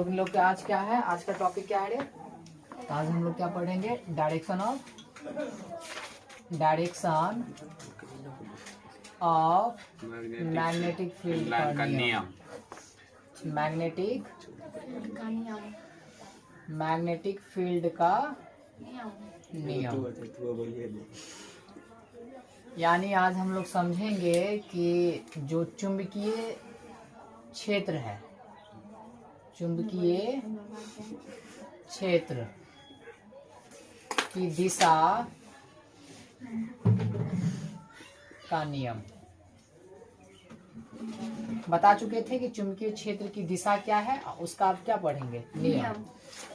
लोग का आज क्या है, आज का टॉपिक क्या है रे? तो आज हम लोग क्या पढ़ेंगे? डायरेक्शन ऑफ मैग्नेटिक फील्ड का नियम। मैग्नेटिक फील्ड का नियम। यानी आज हम लोग समझेंगे कि जो चुंबकीय क्षेत्र है, चुंबकीय क्षेत्र की दिशा का नियम। बता चुके थे कि चुंबकीय क्षेत्र की दिशा क्या है, उसका आप क्या पढ़ेंगे? नियम।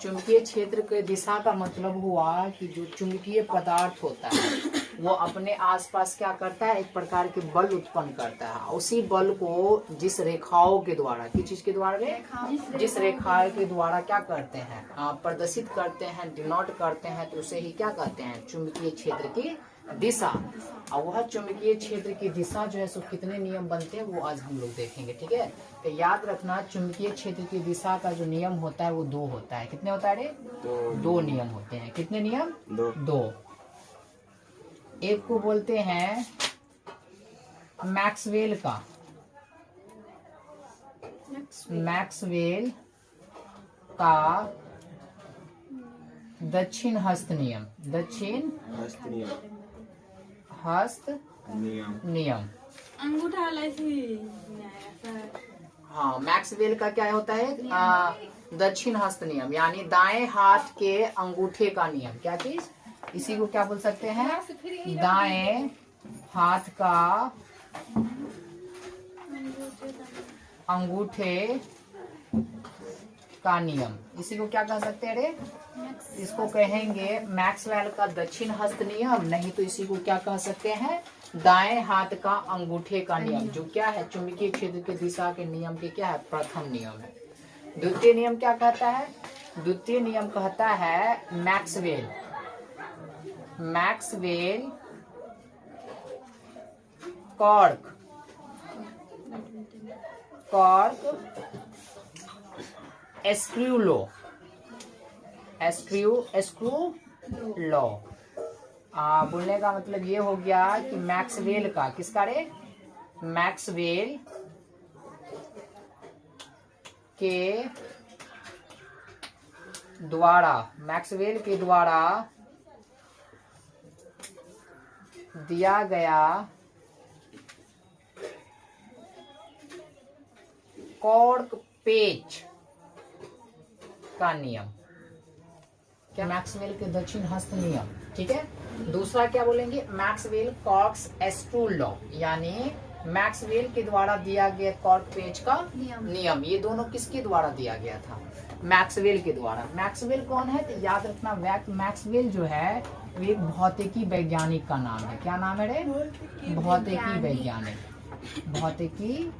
चुंबकीय क्षेत्र के दिशा का मतलब हुआ कि जो चुंबकीय पदार्थ होता है वो अपने आसपास क्या करता है, एक प्रकार के बल उत्पन्न करता है। उसी बल को जिस रेखाओं के द्वारा, किस चीज के द्वारा, जिस रेखा के द्वारा क्या करते हैं, प्रदर्शित करते हैं, डिनोट करते हैं, तो उसे ही क्या कहते हैं? चुंबकीय क्षेत्र की दिशा। और वह चुंबकीय क्षेत्र की दिशा जो है सो कितने नियम बनते हैं वो आज हम लोग देखेंगे। ठीक है, तो याद रखना चुंबकीय क्षेत्र की दिशा का जो नियम होता है वो दो होता है। कितने होता है रे? दो नियम होते हैं। कितने नियम? दो। एक को बोलते हैं मैक्सवेल का, मैक्सवेल का दक्षिण हस्त नियम, दक्षिण हस्त नियम। अंगूठा हाँ, मैक्सवेल का क्या होता है? दक्षिण हस्त नियम, यानी दाएं हाथ के अंगूठे का नियम। क्या चीज? इसी को क्या बोल सकते हैं? दाएं हाथ का अंगूठे का नियम। इसी को क्या कह सकते हैं रे? इसको कहेंगे मैक्सवेल का दक्षिण हस्त नियम, नहीं तो इसी को क्या कह सकते हैं? दाएं हाथ का अंगूठे का नियम, जो क्या है चुंबकीय क्षेत्र की दिशा के नियम के क्या है? प्रथम नियम है। द्वितीय नियम क्या कहता है? द्वितीय नियम कहता है मैक्सवेल कॉर्क स्क्रू लॉ। बोलने का मतलब ये हो गया कि मैक्सवेल का, किसका रे? मैक्सवेल के द्वारा दिया गया कॉर्क पेच का नियम। क्या? मैक्सवेल के दक्षिण हस्त नियम। ठीक है। दूसरा क्या बोलेंगे? मैक्सवेल कॉर्क्स स्क्रू लॉ, यानी मैक्सवेल के द्वारा दिया गया कॉर्क पेच का नियम। ये दोनों किसके द्वारा दिया गया था? मैक्सवेल के द्वारा। मैक्सवेल कौन है? तो याद रखना मैक्सवेल जो है वो एक भौतिकी वैज्ञानिक का नाम है। क्या नाम है रे? भौतिकी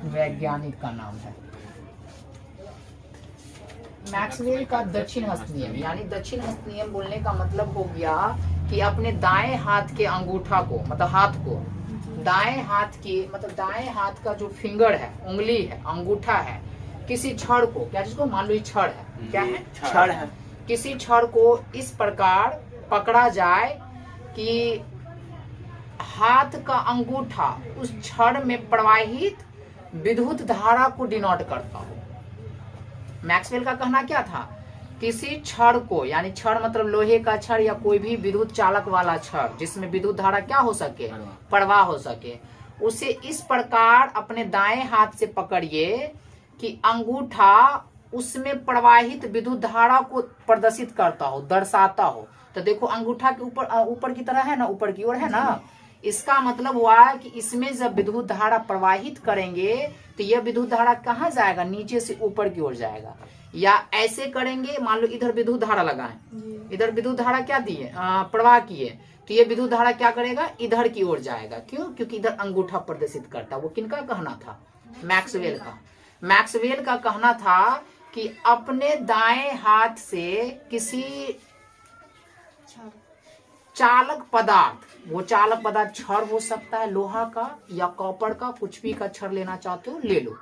वैज्ञानिक का नाम है। मैक्सवेल का दक्षिण हस्त नियम, यानी दक्षिण हस्त नियम बोलने का मतलब हो गया कि अपने दाएं हाथ के अंगूठा को, मतलब हाथ को, दाएं हाथ की, मतलब दाएं हाथ का जो फिंगर है, उंगली है, अंगूठा है, किसी छड़ को, क्या जिसको मान लो छड़ है, क्या है? छड़ है। किसी छड़ को इस प्रकार पकड़ा जाए कि हाथ का अंगूठा उस छड़ में प्रवाहित विद्युत धारा को डिनोट करता हो। मैक्सवेल का कहना क्या था? किसी छड़ को, यानी छड़ मतलब लोहे का छड़ या कोई भी विद्युत चालक वाला छड़ जिसमें विद्युत धारा क्या हो सके? प्रवाह हो सके, उसे इस प्रकार अपने दाएं हाथ से पकड़िए कि अंगूठा उसमें प्रवाहित विद्युत धारा को प्रदर्शित करता हो, दर्शाता हो। तो देखो अंगूठा के ऊपर की तरह है ना, ऊपर की ओर है ना। इसका मतलब हुआ कि इसमें जब विद्युत धारा प्रवाहित करेंगे तो यह विद्युत धारा कहाँ जाएगा? नीचे से ऊपर की ओर जाएगा। या ऐसे करेंगे, मान लो इधर विद्युत धारा लगाएं, इधर विद्युत धारा क्या दिए? प्रवाह किए, तो ये विद्युत धारा क्या करेगा? इधर की ओर जाएगा। क्यों? क्योंकि इधर अंगूठा प्रदर्शित करता। वो किनका कहना था? मैक्सवेल का। मैक्सवेल का कहना था कि अपने दाएं हाथ से किसी चालक पदार्थ, वो चालक पदार्थ छड़ हो सकता है, लोहा का या कॉपर का, कुछ भी का छड़ लेना चाहते हो ले लो।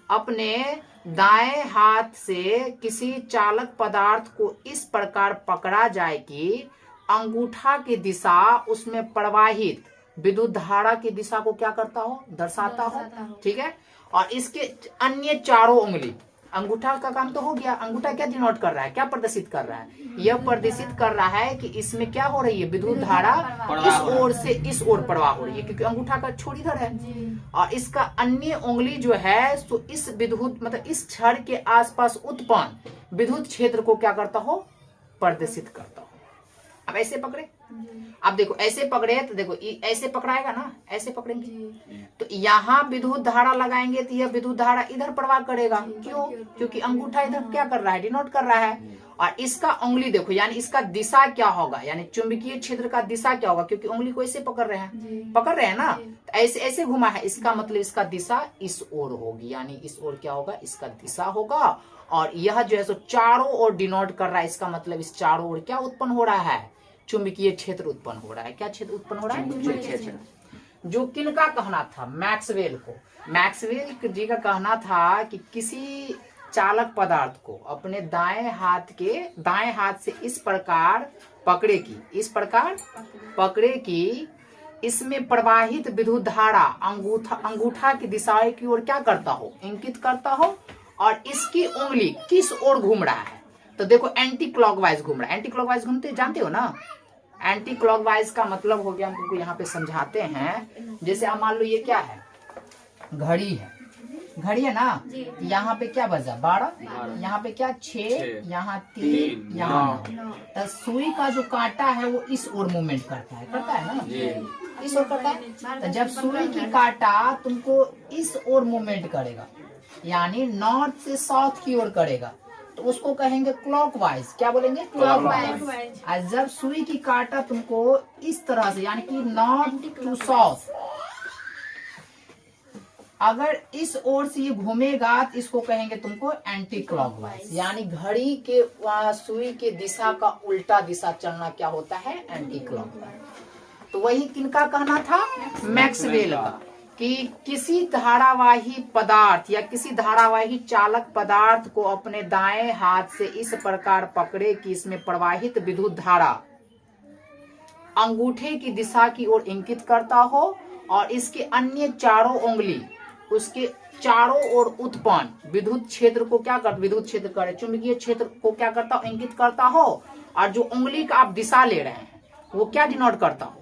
अपने दाएं हाथ से किसी चालक पदार्थ को इस प्रकार पकड़ा जाए कि अंगूठा की दिशा उसमें प्रवाहित विद्युत धारा की दिशा को क्या करता हो, दर्शाता हो। ठीक है, और इसके अन्य चारों उंगली, अंगूठा का काम तो हो गया, अंगूठा क्या डिनोट कर रहा है, क्या प्रदर्शित कर रहा है, यह प्रदर्शित कर रहा है कि इसमें क्या हो रही है, विद्युत धारा इस ओर से इस ओर प्रवाह हो रही है, क्योंकि अंगूठा का छोर इधर है। और इसका अन्य उंगली जो है तो इस विद्युत मतलब इस छड़ के आसपास उत्पन्न विद्युत क्षेत्र को क्या करता हो, प्रदर्शित करता हो। अब ऐसे पकड़े, अब देखो ऐसे पकड़े तो देखो ऐसे पकड़ाएगा ना, ऐसे पकड़ेंगे तो यहाँ विद्युत धारा लगाएंगे तो यह विद्युत धारा इधर प्रवाह करेगा। क्यों? क्योंकि अंगूठा इधर क्या कर रहा है, डिनोट कर रहा है। और इसका उंगली देखो, यानी इसका दिशा क्या होगा, यानी चुंबकीय क्षेत्र का दिशा क्या होगा, क्योंकि उंगली को ऐसे पकड़ रहे हैं ना, तो ऐसे ऐसे घुमा है, इसका मतलब इसका दिशा इस ओर होगी, यानी इस ओर क्या होगा, इसका दिशा होगा। और यह जो है सो चारों ओर डिनोट कर रहा है, इसका मतलब इस चारों ओर क्या उत्पन्न हो रहा है, चुंबकीय क्षेत्र उत्पन्न हो रहा है। क्या क्षेत्र उत्पन्न हो रहा है, चुंबकीय क्षेत्र। जो किनका कहना था, मैक्सवेल को, मैक्सवेल जी का कहना था कि किसी चालक पदार्थ को अपने दाएं हाथ से इस प्रकार पकड़े कि इसमें प्रवाहित विद्युत धारा अंगूठा की दिशा की ओर क्या करता हो, इंगित करता हो, और इसकी उंगली किस ओर घूम रहा है। तो देखो एंटी क्लॉकवाइज घूम रहा है, एंटी क्लॉकवाइज घूमते जानते हो ना, एंटी क्लॉकवाइज का मतलब हो गया, हम तुमको यहाँ पे समझाते हैं। जैसे आप मान लो ये क्या है, घड़ी है ना, यहाँ पे क्या बजा 12, यहाँ पे क्या 6, यहाँ 3, यहाँ 9। तो सुई का जो कांटा है वो इस ओर मूवमेंट करता है ना, इस ओर करता है। तो जब सुई की कांटा तुमको इस ओर मूवमेंट करेगा, यानी नॉर्थ से साउथ की ओर करेगा, तो उसको कहेंगे क्लॉकवाइज। क्या बोलेंगे, क्लॉकवाइज। और जब सुई की कांटा तुमको इस तरह से, यानी कि नॉर्थ टू साउथ, अगर इस ओर से ये घूमेगा तो इसको कहेंगे तुमको एंटी क्लॉकवाइज, यानी घड़ी के सुई के दिशा का उल्टा दिशा चलना क्या होता है, एंटी क्लॉकवाइज। तो वही किनका कहना था, मैक्सवेल का, कि किसी धारावाही पदार्थ या किसी धारावाही चालक पदार्थ को अपने दाएं हाथ से इस प्रकार पकड़े कि इसमें प्रवाहित विद्युत धारा अंगूठे की दिशा की ओर इंगित करता हो, और इसके अन्य चारों उंगली उसके चारों ओर उत्पन्न विद्युत क्षेत्र को क्या कर, विद्युत क्षेत्र करे, चुंबकीय क्षेत्र को क्या करता हो, इंगित करता हो। और जो उंगली का आप दिशा ले रहे हैं वो क्या डिनोट करता हो,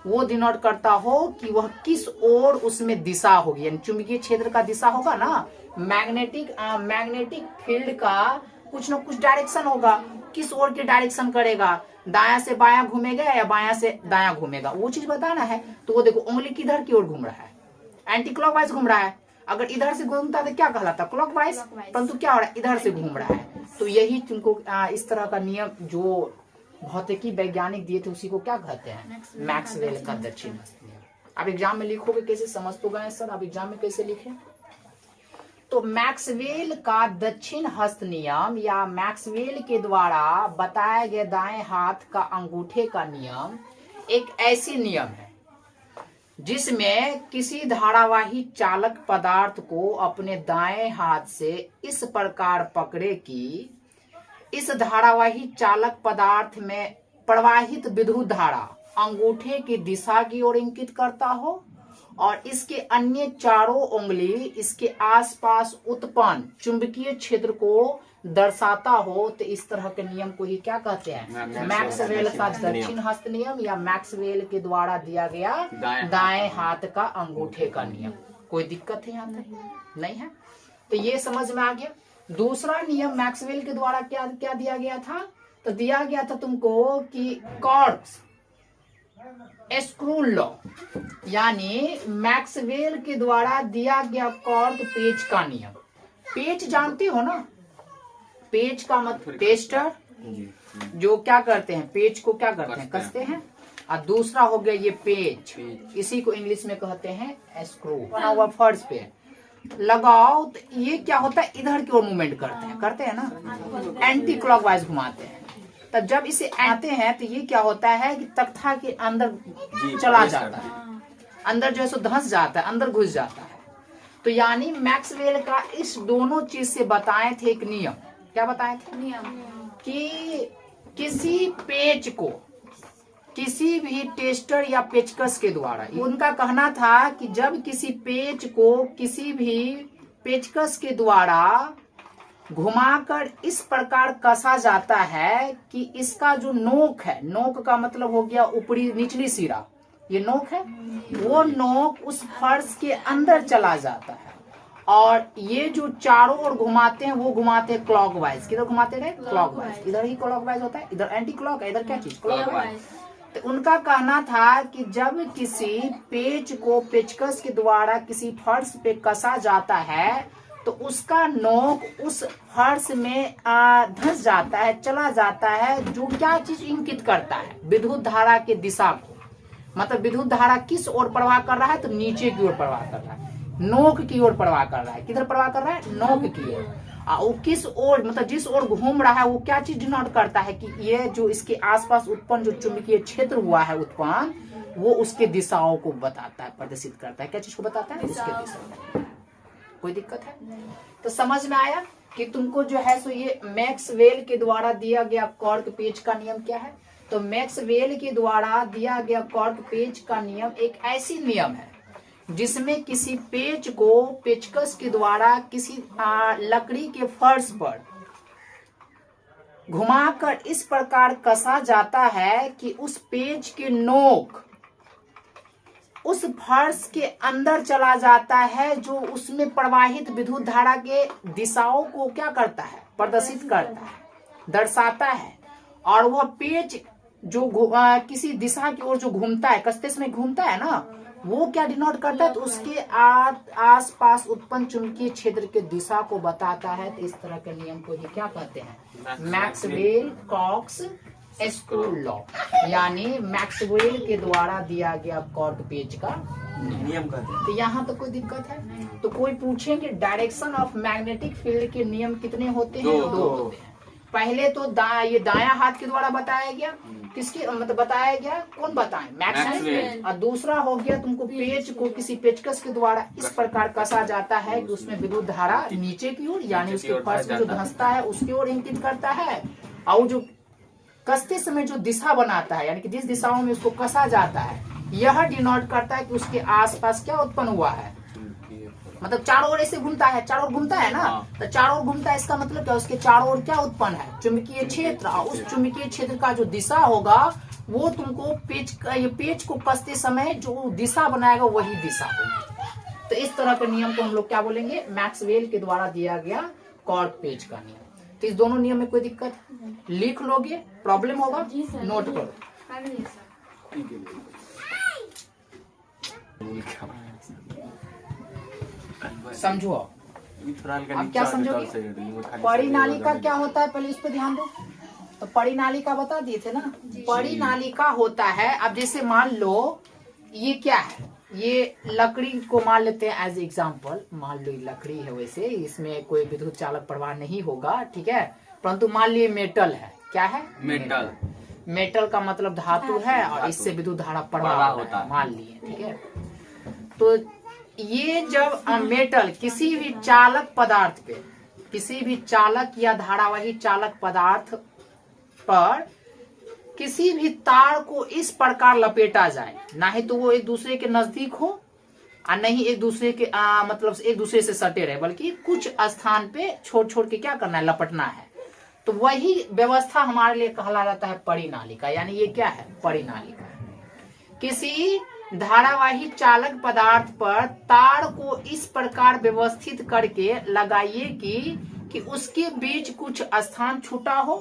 वो डिनोट करता हो कि वह किस ओर उसमें दिशा होगी, यानी चुंबकीय क्षेत्र का दिशा होगा ना, मैग्नेटिक फील्ड का कुछ न कुछ डायरेक्शन होगा, किस ओर के डायरेक्शन करेगा, दाया से बायां घूमेगा या बायां से दायां घूमेगा, वो चीज बताना है। तो वो देखो उंगली किधर की ओर घूम रहा है, एंटी क्लॉकवाइज घूम रहा है। अगर इधर से घूमता तो क्या कहलाता, क्लॉकवाइज, परंतु क्या हो रहा है, इधर से घूम रहा है। तो यही तुमको इस तरह का नियम जो भौतिकी वैज्ञानिक दिए थे उसी को क्या कहते हैं, मैक्सवेल का दक्षिण हस्त नियम। अब एग्जाम में लिखोगे कैसे, समझ तो गए सर, अब एग्जाम में कैसे लिखे। तो मैक्सवेल का दक्षिण हस्त नियम या मैक्सवेल के द्वारा बताया गया दाएं हाथ का अंगूठे का नियम एक ऐसी नियम है जिसमें किसी धारावाही चालक पदार्थ को अपने दाएं हाथ से इस प्रकार पकड़े कि इस धारावाही चालक पदार्थ में प्रवाहित विद्युत धारा अंगूठे की दिशा की ओर इंगित करता हो, और इसके अन्य चारों उंगली इसके आसपास उत्पन्न चुंबकीय क्षेत्र को दर्शाता हो। तो इस तरह के नियम को ही क्या कहते हैं, मैक्सवेल का दक्षिण हस्त नियम या मैक्सवेल के द्वारा दिया गया दाएं हाथ का अंगूठे का नियम। कोई दिक्कत है यहाँ तक नहीं है, तो ये समझ में आ गया। दूसरा नियम मैक्सवेल के द्वारा क्या क्या दिया गया था, तो दिया गया था तुमको कि कॉर्क्स स्क्रू लॉ, यानी मैक्सवेल के द्वारा दिया गया कॉर्क पेच का नियम। पेच जानते हो ना, पेच का मतलब पेस्टर, जो क्या करते हैं, पेच को क्या करते हैं, कसते हैं। और दूसरा हो गया ये पेच, इसी को इंग्लिश में कहते हैं स्क्रू। बना हुआ फर्श पे लगाओ तो ये क्या होता है, इधर की ओर मूवमेंट करते हैं ना, एंटी क्लॉकवाइज घुमाते हैं। तब जब इसे आते हैं तो ये क्या होता है कि तख्ता के अंदर चला जाता है, अंदर जो है सो धंस जाता है, अंदर घुस जाता है। तो यानी मैक्सवेल का इस दोनों चीज से बताए थे एक नियम। क्या बताए थे? नियम कि किसी पेच को किसी भी टेस्टर या पेचकस के द्वारा, उनका कहना था कि जब किसी पेच को किसी भी पेचकस के द्वारा घुमाकर इस प्रकार कसा जाता है कि इसका जो नोक है, नोक का मतलब हो गया ऊपरी निचली सिरा, ये नोक है, वो नोक उस फर्श के अंदर चला जाता है और ये जो चारों ओर घुमाते हैं वो घुमाते हैं क्लॉकवाइज। किधर घुमाते रहे? क्लॉकवाइज। इधर ही क्लॉकवाइज होता है, इधर एंटी क्लॉक है, इधर क्या चीज? क्लॉकवाइज। तो उनका कहना था कि जब किसी पेच को पेचकस के द्वारा किसी फर्श पे कसा जाता है तो उसका नोक उस फर्श में धंस जाता है, चला जाता है, जो क्या चीज इंगित करता है? विद्युत धारा के दिशा को। मतलब विद्युत धारा किस ओर प्रवाह कर रहा है? तो नीचे की ओर प्रवाह कर रहा है, नोक की ओर प्रवाह कर रहा है। किधर प्रवाह कर रहा है? नोक की ओर। वो किस ओर, मतलब जिस ओर घूम रहा है वो क्या चीज डिनोट करता है? कि ये जो इसके आसपास उत्पन्न जो चुंबकीय क्षेत्र हुआ है उत्पन्न, वो उसके दिशाओं को बताता है, प्रदर्शित करता है। क्या चीज को बताता है? उसके दिशा। कोई दिक्कत है? तो समझ में आया कि तुमको जो है सो ये मैक्सवेल के द्वारा दिया गया कॉर्क पेच का नियम क्या है? तो मैक्सवेल के द्वारा दिया गया कॉर्क पेच का नियम एक ऐसी नियम है जिसमें किसी पेच को पेचकस के द्वारा किसी लकड़ी के फर्श पर घुमाकर इस प्रकार कसा जाता है कि उस पेच के नोक उस फर्श के अंदर चला जाता है, जो उसमें प्रवाहित विद्युत धारा के दिशाओं को क्या करता है? प्रदर्शित करता है, दर्शाता है। और वह पेच जो किसी दिशा की ओर जो घूमता है, कसते समय घूमता है ना, वो क्या डिनोट करता है? तो उसके आस-पास उत्पन्न चुंबकीय क्षेत्र के दिशा को बताता है। तो इस तरह के नियम को क्या कहते हैं? मैक्सवेल कॉक्स स्क्रू लॉ, यानी मैक्सवेल के द्वारा दिया गया कॉर्क पेच का नियम कहते हैं। तो यहाँ तो कोई दिक्कत है? तो कोई पूछेंगे डायरेक्शन ऑफ मैग्नेटिक फील्ड के नियम कितने होते हैं? दो होते हैं। पहले तो ये दायां हाथ के द्वारा बताया गया, किसके मतलब बताया गया? कौन बताए? मैक्सवेल। और दूसरा हो गया तुमको पेच को किसी पेचकस के द्वारा इस प्रकार कसा जाता है कि उसमें विद्युत धारा नीचे की ओर, यानी उसके फर्श में जो धंसता है उसकी ओर इंगित करता है, और जो कसते समय जो दिशा बनाता है, यानी कि जिस दिशाओं में उसको कसा जाता है, यह डिनोट करता है कि उसके आसपास क्या उत्पन्न हुआ है। मतलब चारों ओर ऐसे घूमता है, चारों ओर घूमता है ना, तो चारों ओर घूमता है, इसका मतलब क्या? उसके चारों ओर क्या उत्पन्न है? चुंबकीय क्षेत्र। उस चुंबकीय क्षेत्र का जो दिशा होगा वो तुमको पेच को कसते समय जो दिशा बनाएगा वही दिशा होगी। तो इस तरह के नियम को हम लोग क्या बोलेंगे? मैक्सवेल के द्वारा दिया गया कॉर्क पेच का नियम। तो इस दोनों नियम में कोई दिक्कत है? लिख लोगे, प्रॉब्लम होगा? नोट करो। समझो अब क्या समझोगे? परिनालिका क्या होता है पहले इस पे ध्यान दो। तो परिनालिका बता दिए थे ना। परिनालिका होता है, अब जैसे मान लो ये क्या है, ये लकड़ी को मान लेते हैं एज एग्जाम्पल। मान लो ये लकड़ी है, वैसे इसमें कोई विद्युत चालक प्रवाह नहीं होगा, ठीक है, परंतु मान लीजिए मेटल है। क्या है? मेटल। मेटल का मतलब धातु है और इससे विद्युत धारा प्रवाह होता है, मान लिए, ठीक है। तो ये जब मेटल किसी भी चालक पदार्थ पे, किसी भी चालक या धारावाही चालक पदार्थ पर किसी भी तार को इस प्रकार लपेटा जाए, ना ही तो वो एक दूसरे के नजदीक हो और नहीं एक दूसरे के मतलब एक दूसरे से सटे रहे, बल्कि कुछ स्थान पे छोड़ छोड़ के क्या करना है? लपटना है। तो वही व्यवस्था हमारे लिए कहला जाता है परिनालिका। यानी ये क्या है? परिनालिका। किसी धारावाही चालक पदार्थ पर तार को इस प्रकार व्यवस्थित करके लगाइए कि उसके बीच कुछ स्थान छूटा हो।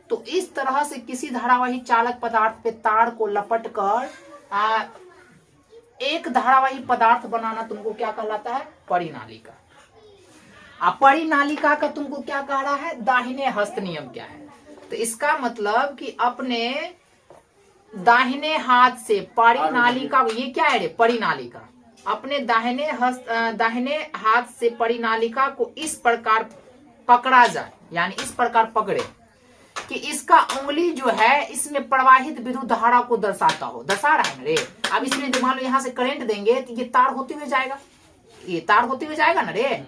तो इस तरह से किसी धारावाही चालक पदार्थ पे तार को लपट कर एक धारावाही पदार्थ बनाना तुमको क्या कहलाता है? परिनालिका। परिनालिका का तुमको क्या कह रहा है? दाहिने हस्त नियम क्या है? तो इसका मतलब कि अपने दाहिने हाथ से परिनालिका, ये क्या है रे? परिनालिका। अपने दाहिने हाथ से परिनालिका को इस प्रकार पकड़ा जाए, यानी इस प्रकार पकड़े कि इसका उंगली जो है इसमें प्रवाहित विद्युत धारा को दर्शाता हो। दर्शा रहा है मेरे। अब इसमें जो मान लो यहाँ से करंट देंगे तो ये तार होते हुए जाएगा, ये तार होते हुए जाएगा ना रे,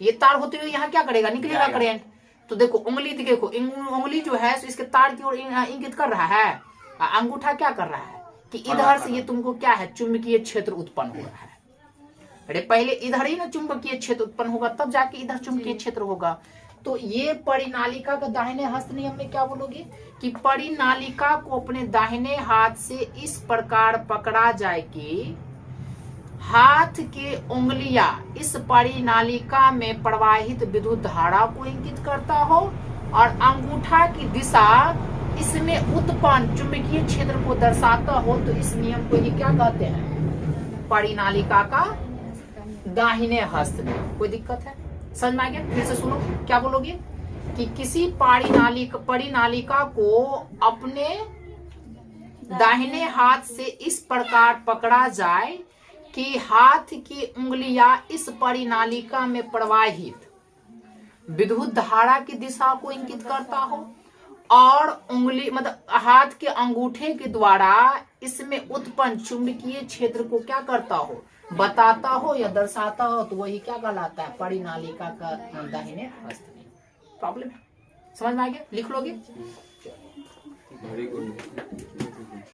ये तार होते हुए यहाँ क्या करेगा, निकलेगा करंट। तो देखो उंगली, देखो उंगली जो है इसके तार की ओर इंगित कर रहा है, अंगूठा क्या कर रहा है कि इधर से ये तुमको क्या है, चुंबकीय क्षेत्र उत्पन्न हो रहा है। अरे पहले इधर ही ना चुंबकीय क्षेत्र उत्पन्न होगा, तब जाके इधर चुंबकीय क्षेत्र होगा। तो ये परिनालिका का दाहिने हस्त नियम में क्या बोलोगे कि परिनालिका को अपने दाहिने हाथ से इस प्रकार पकड़ा जाए कि हाथ के उंगलियां इस परिनालिका में प्रवाहित विद्युत धारा को इंगित करता हो और अंगूठा की दिशा इसमें उत्पन्न चुंबकीय क्षेत्र को दर्शाता हो। तो इस नियम को ये क्या कहते हैं, परिनालिका का दाहिने हस्त में। कोई दिक्कत है, समझ में आ गया? फिर से सुनो, क्या बोलोगे कि किसी परिनालिका को अपने दाहिने हाथ से इस प्रकार पकड़ा जाए कि हाथ की उंगलियां इस परिनालिका में प्रवाहित विद्युत धारा की दिशा को इंगित करता हो और उंगली मतलब हाथ के अंगूठे के द्वारा इसमें उत्पन्न चुंबकीय क्षेत्र को क्या करता हो, बताता हो या दर्शाता हो। तो वही क्या कहलाता है, परिनालिका का दाहिने हस्त में। प्रॉब्लम है, समझ में आ गया? लिख लोगे?